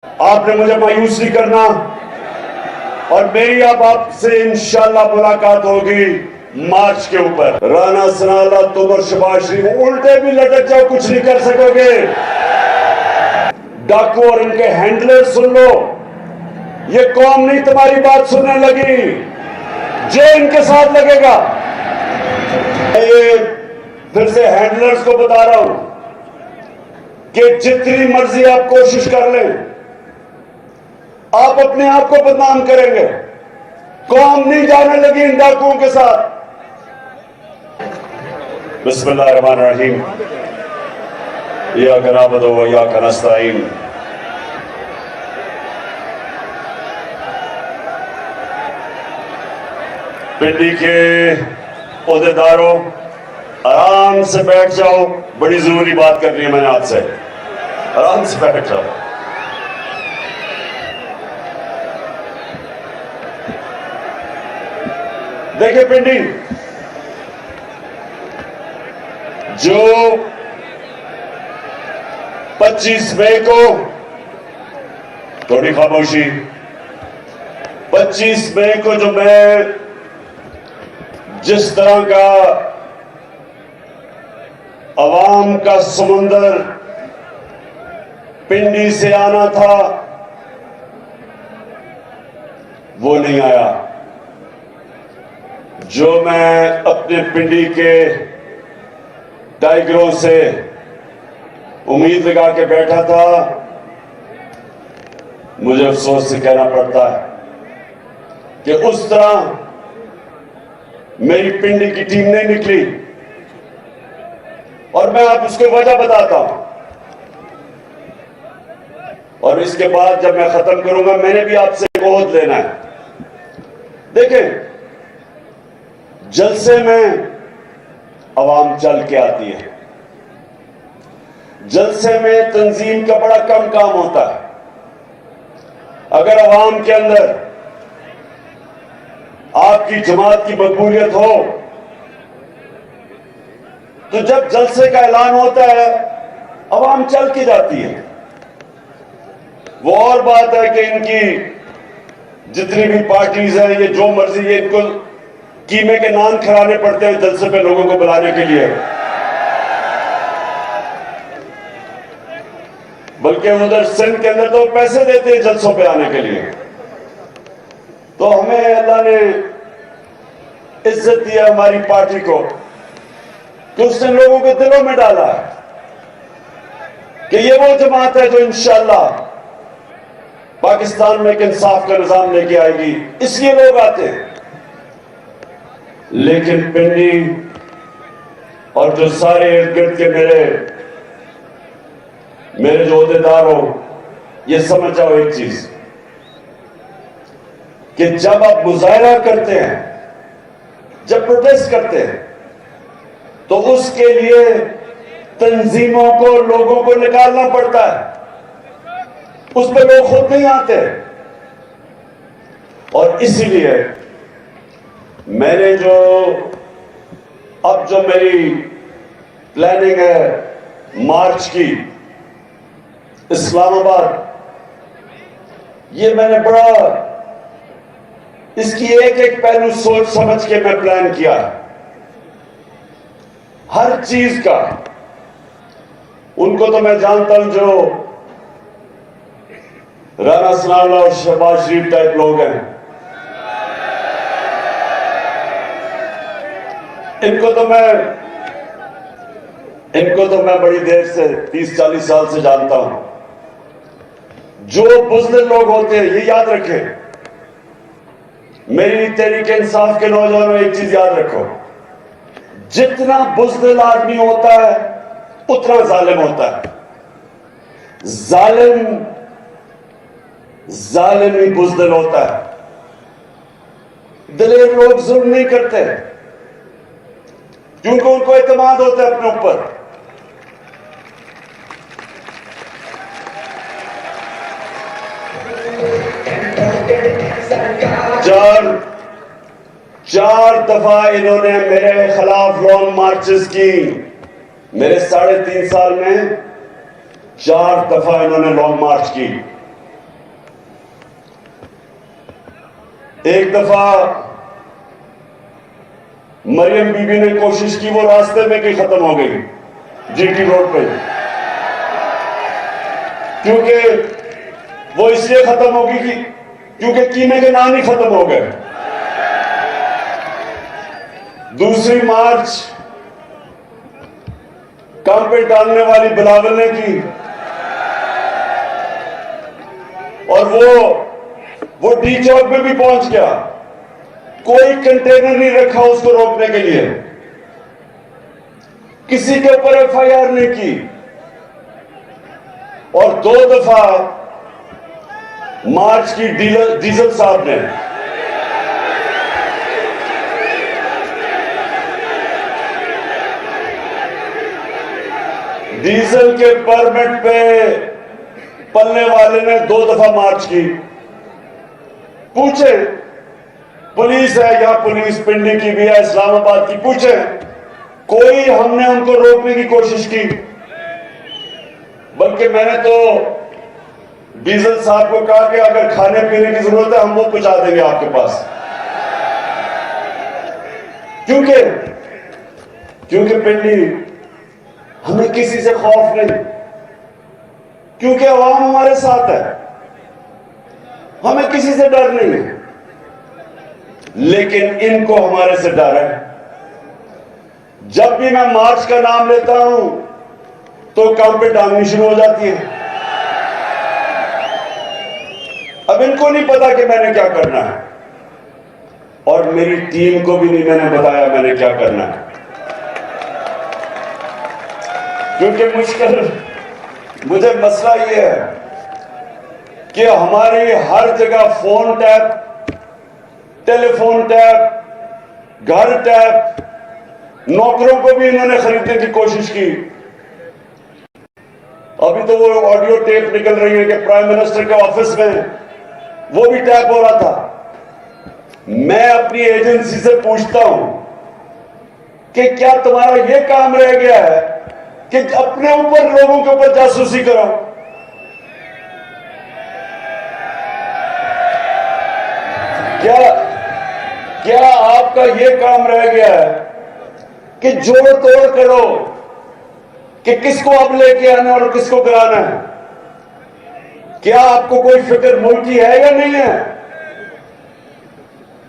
आपने मुझे मायूस नहीं करना और मेरी अब आपसे इंशाल्लाह मुलाकात होगी मार्च के ऊपर। राना सनाला, तुम और शहबाज शरीफ उल्टे भी लटक जाओ, कुछ नहीं कर सकोगे। डाकू और इनके हैंडलर सुन लो, ये कौम नहीं तुम्हारी बात सुनने लगी, जो इनके साथ लगेगा। ये फिर से हैंडलर्स को बता रहा हूं कि जितनी मर्जी आप कोशिश कर लें, आप अपने आप को बदनाम करेंगे। कौम नहीं जाने लगी इन डाकुओं के साथ। बिस्मिल्लाहिर्रहमानिर्रहीम, इय्याका नअबुदु व इय्याका नस्तईन। पिंडी के ओहदेदारों, आराम से बैठ जाओ, बड़ी जरूरी बात करनी है मैंने आपसे। आराम से बैठ जाओ। देखिए पिंडी, जो 25 मई को, थोड़ी खामोशी, 25 मई को जो मैं जिस तरह का अवाम का समुंदर पिंडी से आना था वो नहीं आया। जो मैं अपने पिंडी के टाइगरों से उम्मीद लगा के बैठा था, मुझे अफसोस से कहना पड़ता है कि उस तरह मेरी पिंडी की टीम नहीं निकली। और मैं आप उसको वजह बताता हूं, और इसके बाद जब मैं खत्म करूंगा मैंने भी आपसे गोद लेना है। देखें, जलसे में अवाम चल के आती है, जलसे में तंजीम का बड़ा कम काम होता है। अगर अवाम के अंदर आपकी जमात की मकबूलियत हो तो जब जलसे का ऐलान होता है अवाम चल के जाती है। वो और बात है कि इनकी जितनी भी पार्टीज हैं, ये जो मर्जी, ये इनको कीमे के नान खिलाने पड़ते हैं जलसे पे लोगों को बुलाने के लिए। बल्कि उधर सिंध के अंदर तो पैसे देते हैं जलसों पे आने के लिए। तो हमें अल्लाह ने इज्जत दिया हमारी पार्टी को, कि उसने लोगों के दिलों में डाला है कि ये वो जमात है जो इंशाअल्लाह पाकिस्तान में एक इंसाफ का निजाम लेके आएगी, इसलिए लोग आते हैं। लेकिन पिंडी और जो सारे इर्द गिर्द के मेरे जो ओहदेदार हो, ये समझ जाओ एक चीज, कि जब आप मुजाहरा करते हैं, जब प्रोटेस्ट करते हैं, तो उसके लिए तंजीमों को, लोगों को निकालना पड़ता है। उस पर लोग खुद नहीं आते। और इसीलिए मैंने अब जो मेरी प्लानिंग है मार्च की इस्लामाबाद, ये मैंने बड़ा इसकी एक एक पहलू सोच समझ के मैं प्लान किया है। हर चीज का, उनको तो मैं जानता हूं जो राना सनाला और शहबाज शरीफ टाइप लोग हैं, इनको तो मैं बड़ी देर से 30-40 साल से जानता हूं। जो बुज़दिल लोग होते हैं, ये याद रखें, मेरी तहरीक इंसाफ के नौजवानों एक चीज याद रखो, जितना बुज़दिल आदमी होता है उतना जालिम होता है। जालिम ही बुज़दिल होता है। दिलेर लोग जुल्म नहीं करते क्योंकि उनको एतमाद होता है अपने ऊपर। चार दफा इन्होंने मेरे खिलाफ लॉन्ग मार्चेस की। मेरे 3.5 साल में 4 दफा इन्होंने लॉन्ग मार्च की। एक दफा मरियम बीबी ने कोशिश की, वो रास्ते में कि खत्म हो गई जीटी रोड पे, क्योंकि वो इसलिए खत्म होगी कि क्योंकि कीमे के नाम ही खत्म हो गए। दूसरी मार्च काम पे डालने वाली बिलावल ने की, और वो डी चौक में भी पहुंच गया, कोई कंटेनर नहीं रखा उसको रोकने के लिए, किसी के ऊपर एफआईआर नहीं की, और 2 दफा मार्च की डीजल साहब ने डीजल के परमिट पे पलने वाले ने 2 दफा मार्च की। पूछे, पुलिस है या पुलिस पिंडी की भी है, इस्लामाबाद की, पूछे कोई हमने उनको रोकने की कोशिश की? बल्कि मैंने तो डीजल साहब को कहा कि अगर खाने पीने की जरूरत है हम वो पहुंचा देंगे आपके पास, क्योंकि पिंडी हमें किसी से खौफ नहीं, क्योंकि अवाम हमारे साथ है, हमें किसी से डर नहीं है। लेकिन इनको हमारे से डर है। जब भी मैं मार्च का नाम लेता हूं तो काम पे टांगनी शुरू हो जाती है। अब इनको नहीं पता कि मैंने क्या करना है, और मेरी टीम को भी नहीं मैंने बताया मैंने क्या करना है, क्योंकि मुझे मसला यह है कि हमारी हर जगह फोन टैप, टेलीफोन टैप, घर टैप, नौकरों को भी इन्होंने खरीदने की कोशिश की। अभी तो वो ऑडियो टेप निकल रही है कि प्राइम मिनिस्टर के ऑफिस में वो भी टैप हो रहा था। मैं अपनी एजेंसी से पूछता हूं कि क्या तुम्हारा ये काम रह गया है कि अपने ऊपर लोगों के ऊपर जासूसी करो? क्या आपका ये काम रह गया है कि जोड़ तोड़ करो कि किसको अब लेके आना और किसको कराना है? क्या आपको कोई फिक्र मुल्क की है या नहीं है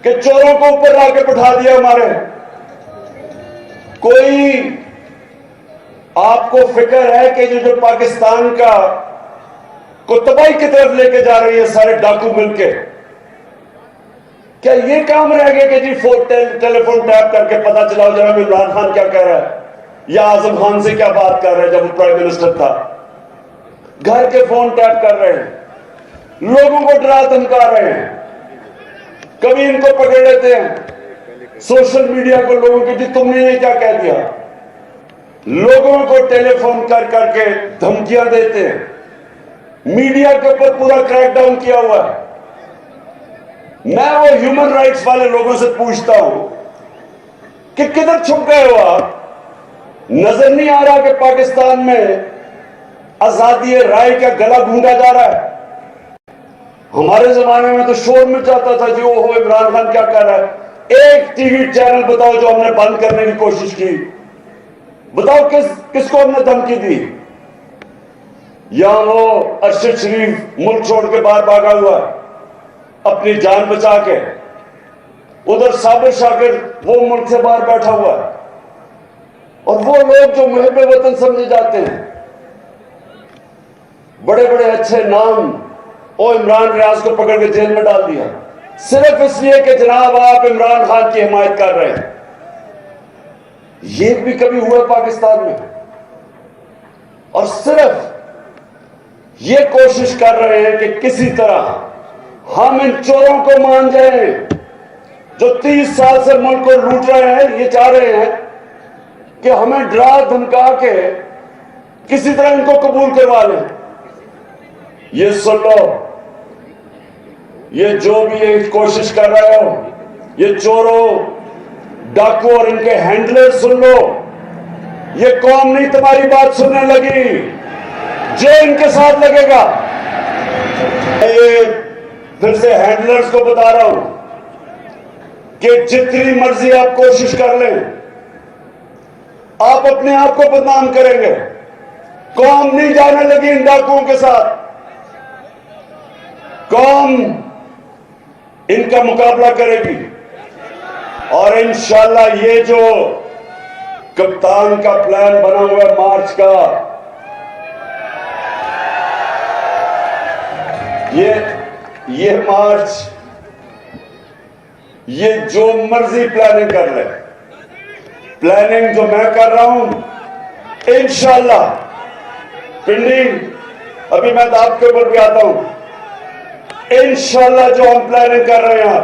कि चोरों को ऊपर लाके बैठा दिया हमारे? कोई आपको फिक्र है कि जो पाकिस्तान को तबाही की तरफ लेके जा रही है सारे डाकू मिलके? क्या ये काम रह गया कि जी टेलीफोन टैप करके पता चलाओ जरा इमरान खान क्या कह रहा है या आजम खान से क्या बात कर रहा है जब वो प्राइम मिनिस्टर था? घर के फोन टैप कर रहे हैं, लोगों को डरा धमका रहे हैं, कभी इनको पकड़ लेते हैं सोशल मीडिया को, लोगों की जी तुमने ये क्या कह दिया, लोगों को टेलीफोन कर करके धमकियां देते हैं, मीडिया के ऊपर पूरा क्रैकडाउन किया हुआ है। मैं वो ह्यूमन राइट्स वाले लोगों से पूछता हूं कि किधर छुप गए हो आप? नजर नहीं आ रहा कि पाकिस्तान में आजादी राय का गला गूंगा जा रहा है? हमारे जमाने में तो शोर मच जाता था जी ओहो इमरान खान क्या कर रहा है। एक टीवी चैनल बताओ जो हमने बंद करने की कोशिश की, बताओ किसको हमने धमकी दी? यहां वो अरशद शरीफ मुल्क छोड़ के बाहर भागा हुआ है अपनी जान बचा के, उधर साबिर शाकिर वो मुल्क से बाहर बैठा हुआ है, और वो लोग जो मुहिब वतन समझे जाते हैं, बड़े बड़े अच्छे नाम, ओ इमरान रियाज को पकड़ के जेल में डाल दिया सिर्फ इसलिए कि जनाब आप इमरान खान की हिमायत कर रहे हैं। ये भी कभी हुआ पाकिस्तान में? और सिर्फ ये कोशिश कर रहे हैं कि किसी तरह हम इन चोरों को मान जाएं जो 30 साल से मुल्क को लूट रहे हैं। ये चाह रहे हैं कि हमें डरा धमका के किसी तरह इनको कबूल करवा लें। ये सुन लो, ये जो भी ये कोशिश कर रहे हो, ये चोरों डाकू और इनके हैंडलर, सुन लो, ये कौम नहीं तुम्हारी बात सुनने लगी, जो इनके साथ लगेगा। ये फिर से हैंडलर्स को बता रहा हूं, कि जितनी मर्जी आप कोशिश कर लें, आप अपने आप को बदनाम करेंगे। कौम नहीं जाने लगी इन डाकुओं के साथ। कौम इनका मुकाबला करेगी और इंशाल्लाह ये जो कप्तान का प्लान बना हुआ है मार्च का, ये मार्च, ये जो मर्जी प्लानिंग कर ले, प्लानिंग जो मैं कर रहा हूं इंशाल्लाह पिंडी, अभी मैं दाब के ऊपर भी आता हूं, इंशाल्लाह जो हम प्लानिंग कर रहे हैं,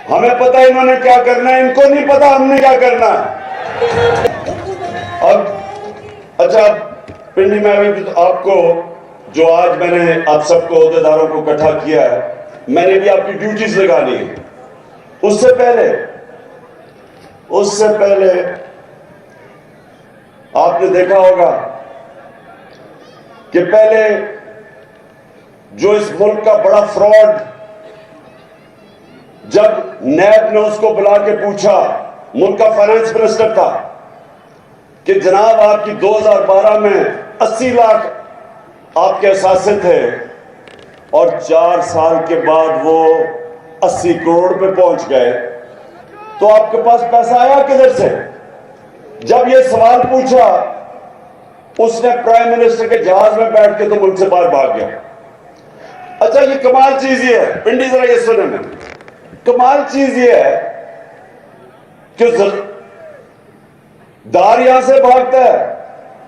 हमें पता है इन्होंने क्या करना है, इनको नहीं पता हमने क्या करना है। अब अच्छा, पिंडी में अभी तो आपको जो आज मैंने आप सबको अहदेदारों को इकट्ठा किया है, मैंने भी आपकी ड्यूटीज लगानी है। उससे पहले आपने देखा होगा कि पहले जो इस मुल्क का बड़ा फ्रॉड, जब नैब ने उसको बुला के पूछा, मुल्क का फाइनेंस मिनिस्टर था, कि जनाब आपकी 2012 में 80 लाख आपके असासे थे और 4 साल के बाद वो 80 करोड़ पे पहुंच गए, तो आपके पास पैसा आया किधर से? जब ये सवाल पूछा, उसने प्राइम मिनिस्टर के जहाज में बैठ के तो मुल्क से बाहर भाग गया। अच्छा, ये कमाल चीज ये है पिंडी, जरा ये सुने में, कमाल चीज ये है कि दार यहां से भागता है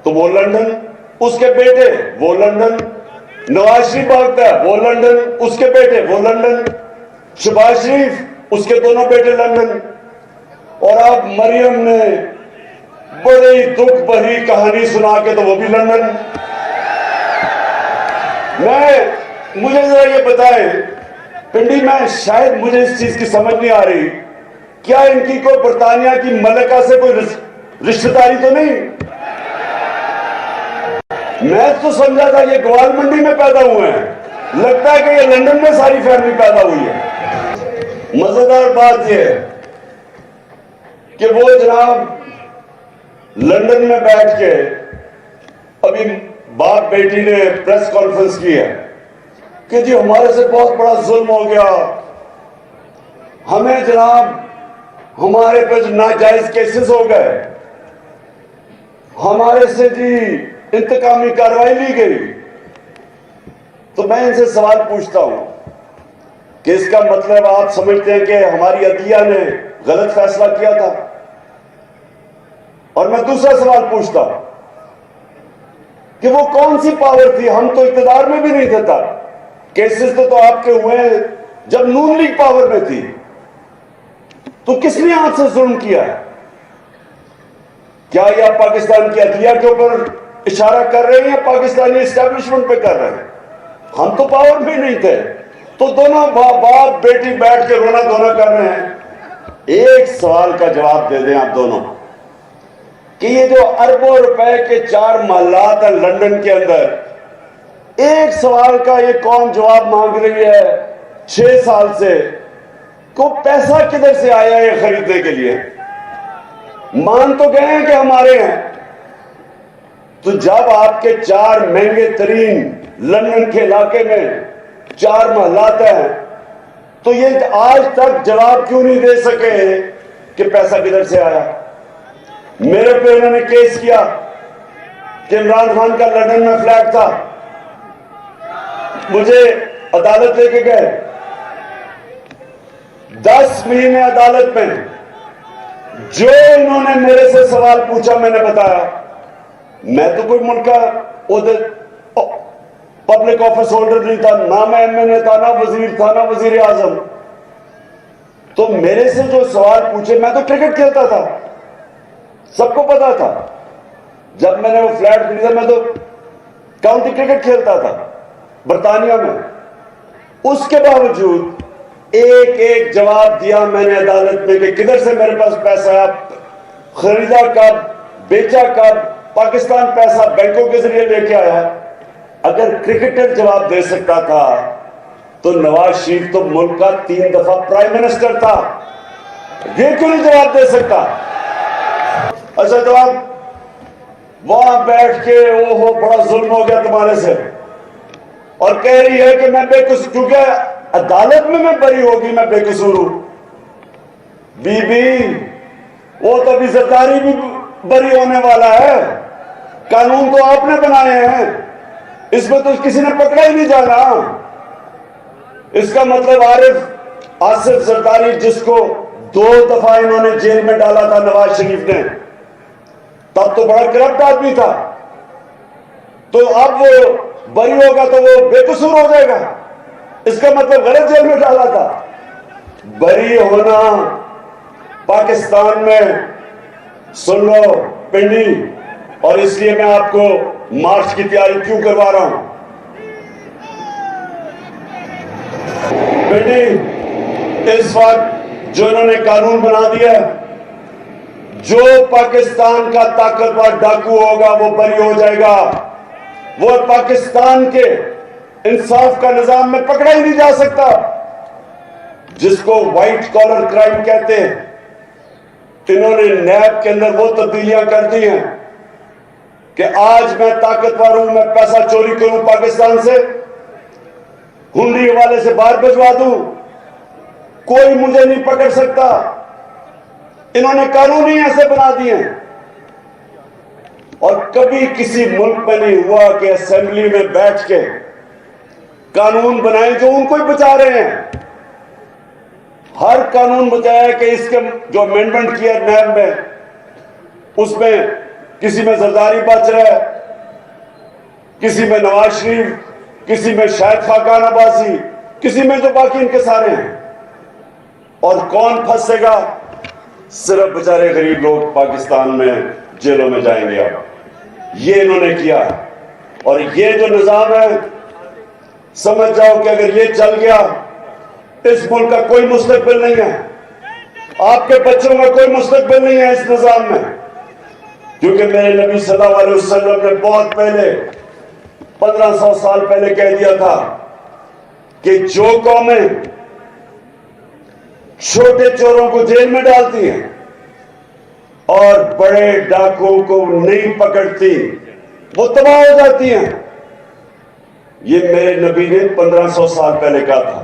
तो वो लंदन, उसके बेटे वो लंदन, नवाज शरीफ भागता है वो लंदन, उसके बेटे वो लंदन, शहबाज शरीफ उसके दोनों बेटे लंदन, और अब मरियम ने बड़ी दुख भरी कहानी सुना के तो वो भी लंदन। मुझे जरा ये बताएं पिंडी में, शायद मुझे इस चीज की समझ नहीं आ रही, क्या इनकी कोई बरतानिया की मलिका से कोई रिश्तेदारी तो नहीं? मैं तो समझा था ये ग्वाल मंडी में पैदा हुए हैं, लगता है कि ये लंदन में सारी फैमिली पैदा हुई है। मजेदार बात यह है कि वो जनाब लंदन में बैठ के अभी बाप बेटी ने प्रेस कॉन्फ्रेंस की है कि जी हमारे से बहुत बड़ा जुल्म हो गया, हमें जनाब हमारे पे नाजायज केसेस हो गए, हमारे से जी इंतकामी कार्रवाई ली गई। तो मैं इनसे सवाल पूछता हूं कि इसका मतलब आप समझते हैं कि हमारी अदलिया ने गलत फैसला किया था? और मैं दूसरा सवाल पूछता हूं कि वो कौन सी पावर थी, हम तो इक़्तिदार में भी नहीं थे तब, केसेस तो आपके हुए जब नून लीग पावर में थी, तो किसने आपसे जुल्म किया है? क्या ये आप पाकिस्तान की अदलिया के ऊपर इशारा कर रहे हैं या पाकिस्तानी एस्टेब्लिशमेंट पे कर रहे हैं? हम तो पावर में नहीं थे, तो दोनों बाप बेटी बैठ के रोना धोना कर रहे हैं। एक सवाल का जवाब दे दें आप दोनों कि ये जो अरबों रुपए के 4 महलात है लंदन के अंदर, एक सवाल का ये कौन जवाब मांग रही है 6 साल से, को पैसा किधर से आया है खरीदने के लिए? मान तो गए हैं कि हमारे हैं, तो जब आपके 4 महंगे तरीन लंदन के इलाके में 4 महलात हैं, तो ये आज तक जवाब क्यों नहीं दे सके कि पैसा किधर से आया? मेरे पे उन्होंने केस किया कि इमरान खान का लंदन में फ्लैट था, मुझे अदालत लेके गए, 10 महीने अदालत में जो इन्होंने मेरे से सवाल पूछा मैंने बताया। मैं तो कोई मुल्क का पब्लिक ऑफिस होल्डर नहीं था, ना मैं एमएनए था, ना वजीर था, ना वजीर आजम। तो मेरे से जो सवाल पूछे, मैं तो क्रिकेट खेलता था, सबको पता था। जब मैंने वो फ्लैट खरीदा, मैं तो काउंटी क्रिकेट खेलता था बरतानिया में। उसके बावजूद एक एक जवाब दिया मैंने अदालत में कि किधर से मेरे पास पैसा है, खरीदा कब, बेचा कब, पाकिस्तान पैसा बैंकों के जरिए लेके आया। अगर क्रिकेटर जवाब दे सकता था तो नवाज शरीफ तो मुल्क का 3 दफा प्राइम मिनिस्टर था, ये क्यों नहीं जवाब दे सकता? अच्छा, तो आप वहां बैठ के ओहो बड़ा जुल्म हो गया तुम्हारे से, और कह रही है कि मैं बेकसूर, क्योंकि अदालत में मैं बरी होगी, मैं बेकसूर हूं। बीबी, वो तो अभी जरदारी भी बरी होने वाला है। कानून तो आपने बनाए हैं, इसमें तो किसी ने पकड़ा ही नहीं जाना। इसका मतलब आसिफ जरदारी, जिसको 2 दफा इन्होंने जेल में डाला था नवाज शरीफ ने, तब तो बड़ा करप्ट आदमी था, तो अब वो बरी होगा तो वो बेकसूर हो जाएगा। इसका मतलब गलत जेल में डाला था। बरी होना पाकिस्तान में, सुन लो पिंडी, और इसलिए मैं आपको मार्च की तैयारी क्यों करवा रहा हूं। पिंडी, इस वक्त जो इन्होंने कानून बना दिया, जो पाकिस्तान का ताकतवर डाकू होगा वो बरी हो जाएगा। वो पाकिस्तान के इंसाफ का निजाम में पकड़ा ही नहीं जा सकता। जिसको व्हाइट कॉलर क्राइम कहते हैं, इन्होंने नैब के अंदर वो तब्दीलियां कर दी हैं कि आज मैं ताकतवर हूं, मैं पैसा चोरी करूं पाकिस्तान से, हुंडी वाले से बाहर भिजवा दूं, कोई मुझे नहीं पकड़ सकता। इन्होंने कानून ही ऐसे बना दिए हैं। और कभी किसी मुल्क में नहीं हुआ कि असेंबली में बैठ के कानून बनाए जो उनको ही बचा रहे हैं। हर कानून बचाया कि इसके जो अमेंडमेंट किया नैब में, उसमें किसी में जरदारी बच रहा है, किसी में नवाज शरीफ, किसी में शायद खाकान अब्बासी, किसी में जो बाकी इनके सारे हैं। और कौन फंसेगा? सिर्फ बेचारे गरीब लोग पाकिस्तान में जेलों में जाएंगे। अब ये इन्होंने किया, और ये जो निजाम है, समझ जाओ कि अगर ये चल गया, इस मुल्क का कोई मुस्तकबिल नहीं है, आपके बच्चों का कोई मुस्तकबिल नहीं है इस निजाम में। क्योंकि मेरे नबी सल्लल्लाहु अलैहि वसल्लम ने बहुत पहले, 1500 साल पहले कह दिया था कि जो कौमें छोटे चोरों को जेल में डालती हैं और बड़े डाकुओं को नहीं पकड़ती, वो तबाह हो जाती हैं। ये मेरे नबी ने 1500 साल पहले कहा था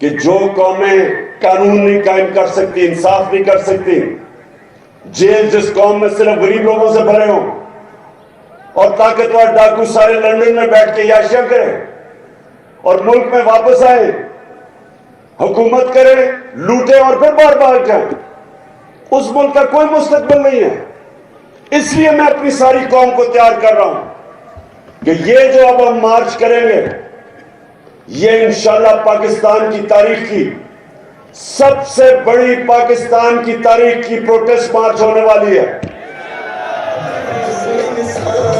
कि जो कौमें कानून नहीं कायम कर सकती, इंसाफ नहीं कर सकती, जेल जिस कौम में सिर्फ गरीब लोगों से भरे हों और ताकतवर डाकू सारे लंदन में बैठ के याशियां करें और मुल्क में वापस आए, हुकूमत करें, लूटे और फिर बार बार जाएं, उस मुल्क का कोई मुस्तकबिल नहीं है। इसलिए मैं अपनी सारी कौम को तैयार कर रहा हूं कि ये जो अब हम मार्च करेंगे, ये इंशाल्लाह पाकिस्तान की तारीख की सबसे बड़ी, पाकिस्तान की तारीख की प्रोटेस्ट मार्च होने वाली है।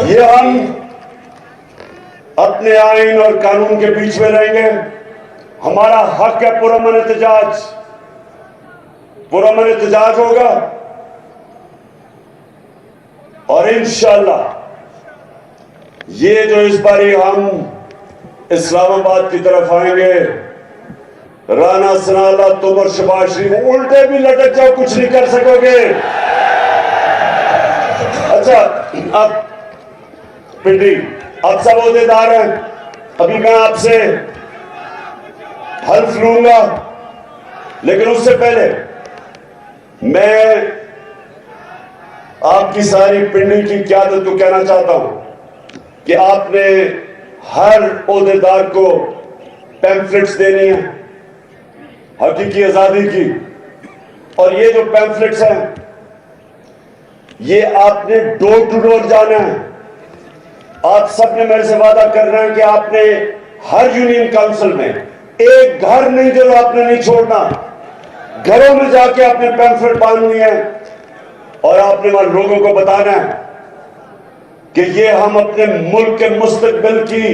ये हम अपने आईन और कानून के बीच में रहेंगे। हमारा हक है पुरअमन एहतजाज, पुरअमन एहतजाज होगा, और इंशाल्लाह ये जो इस बारी हम इस्लामाबाद की तरफ आएंगे, राना सनाला, तुम और शहबाज शरीफ उल्टे भी लटक जाओ, कुछ नहीं कर सकोगे। अच्छा, अब पिंडी, अब सब ओहदेदार हैं, अभी मैं आपसे हल्फ लूंगा, लेकिन उससे पहले मैं आपकी सारी पिंडी की क़यादत को कहना चाहता हूं कि आपने हर ओहदेदार को पैम्फलेट्स देनी है हकीकी आजादी की, और ये जो पैम्फलेट्स हैं ये आपने डोर टू डोर जाना है। आप सबने मेरे से वादा करना है कि आपने हर यूनियन काउंसिल में एक घर नहीं जो आपने नहीं छोड़ना, घरों में जाके आपने पैम्फलेट बांधनी है और आपने वहां लोगों को बताना है कि ये हम अपने मुल्क के मुस्तकबिल की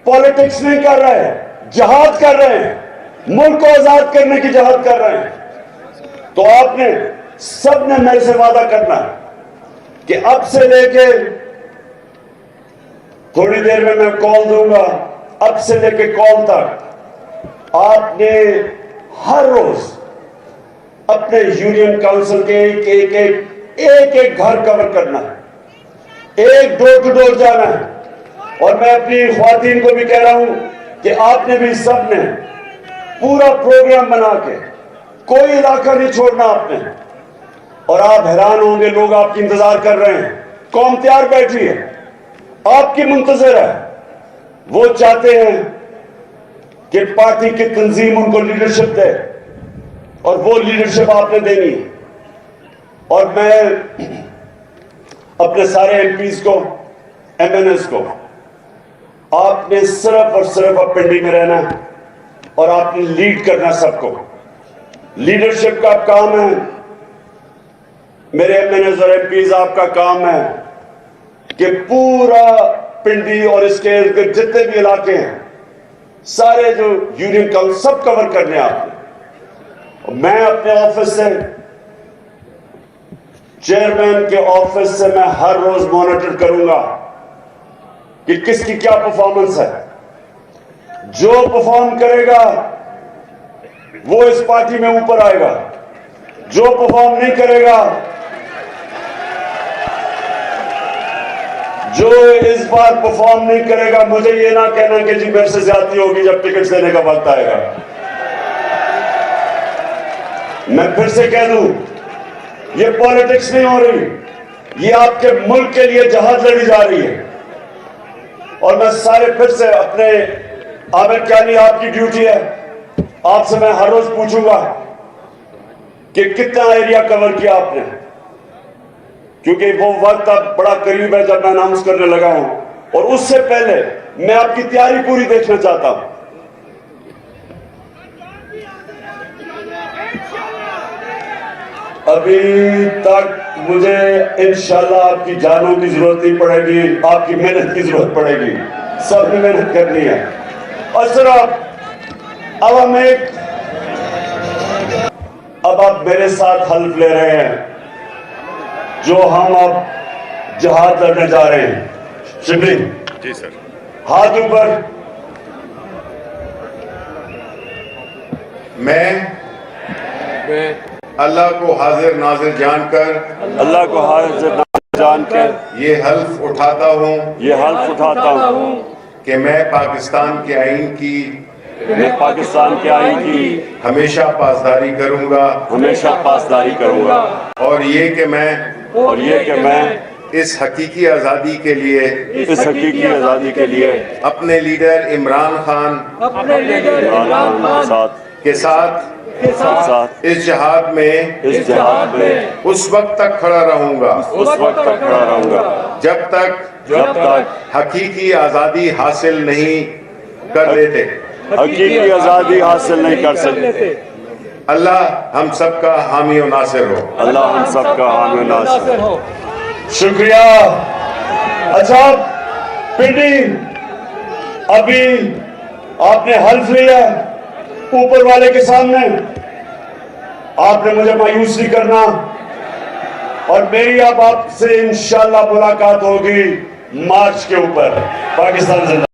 पॉलिटिक्स नहीं कर रहे हैं, जहाद कर रहे हैं, मुल्क को आजाद करने की जहाद कर रहे हैं। तो आपने सबने मेरे से वादा करना है कि अब से लेके थोड़ी देर में मैं कॉल दूंगा, अब से लेकर कौम तक आपने हर रोज अपने यूनियन काउंसिल के एक घर कवर करना है, एक डोर टू डोर जाना है। और मैं अपनी ख्वातीन को भी कह रहा हूं कि आपने भी सबने पूरा प्रोग्राम बना के कोई इलाका नहीं छोड़ना आपने। और आप हैरान होंगे, लोग आपकी इंतजार कर रहे हैं, कौम तैयार बैठी है, आपकी मुंतजर है। वो चाहते हैं कि पार्टी की तंजीम उनको लीडरशिप दे और वो लीडरशिप आपने देनी है। और मैं अपने सारे एमपीज को, एमएनएस को, आपने सिर्फ और सिर्फ अब पिंडी में रहना है और आपने लीड करना सबको। लीडरशिप का काम है, मेरे एमएनएस और एमपीज, आपका काम है कि पूरा पिंडी और इसके जितने भी इलाके हैं, सारे जो यूनियन काउंसिल सब कवर करने आपने। मैं अपने ऑफिस से, चेयरमैन के ऑफिस से, मैं हर रोज मॉनिटर करूंगा कि किसकी क्या परफॉर्मेंस है। जो परफॉर्म करेगा वो इस पार्टी में ऊपर आएगा, जो परफॉर्म नहीं करेगा, जो इस बार परफॉर्म नहीं करेगा, मुझे ये ना कहना कि जी मेरे से ज्यादती होगी जब टिकट देने का वक्त आएगा। मैं फिर से कह दूं, ये पॉलिटिक्स नहीं हो रही, ये आपके मुल्क के लिए जहाज लड़ी जा रही है। और मैं सारे फिर से अपने आमिर क्यानी, आपकी ड्यूटी है, आपसे मैं हर रोज पूछूंगा कि कितना एरिया कवर किया आपने, क्योंकि वो वक्त अब बड़ा करीब है जब मैं अनाउंस करने लगा हूं। और उससे पहले मैं आपकी तैयारी पूरी देखना चाहता हूं। अभी तक मुझे इंशाल्लाह आपकी जानों की जरूरत नहीं पड़ेगी, आपकी मेहनत की जरूरत पड़ेगी, सबने मेहनत करनी है। और सिर्फ अब आप मेरे साथ हल्फ ले रहे हैं, जो हम अब जहाज लड़ने जा रहे हैं। शिबली जी सर, हाथ ऊपर। मैं अल्लाह को हाजिर नाजिर जानकर, अल्लाह को हाजिर नाजिर जानकर ये हल्फ उठाता हूँ कि मैं पाकिस्तान के आईन की हमेशा पासदारी करूंगा और ये कि मैं इस हकीकी आज़ादी के लिए अपने लीडर इमरान खान के साथ इस जहाद में उस वक्त तक खड़ा रहूंगा जब तक हकीकी आज़ादी हासिल नहीं कर लेते। अल्लाह हम सबका हामी और नासिर हो। शुक्रिया। अच्छा पिंडी, अभी आपने हल्फ लिया ऊपर वाले के सामने, आपने मुझे मायूस नहीं करना और मेरी अब आपसे इंशाल्लाह मुलाकात होगी मार्च के ऊपर। पाकिस्तान जिंदाबाद।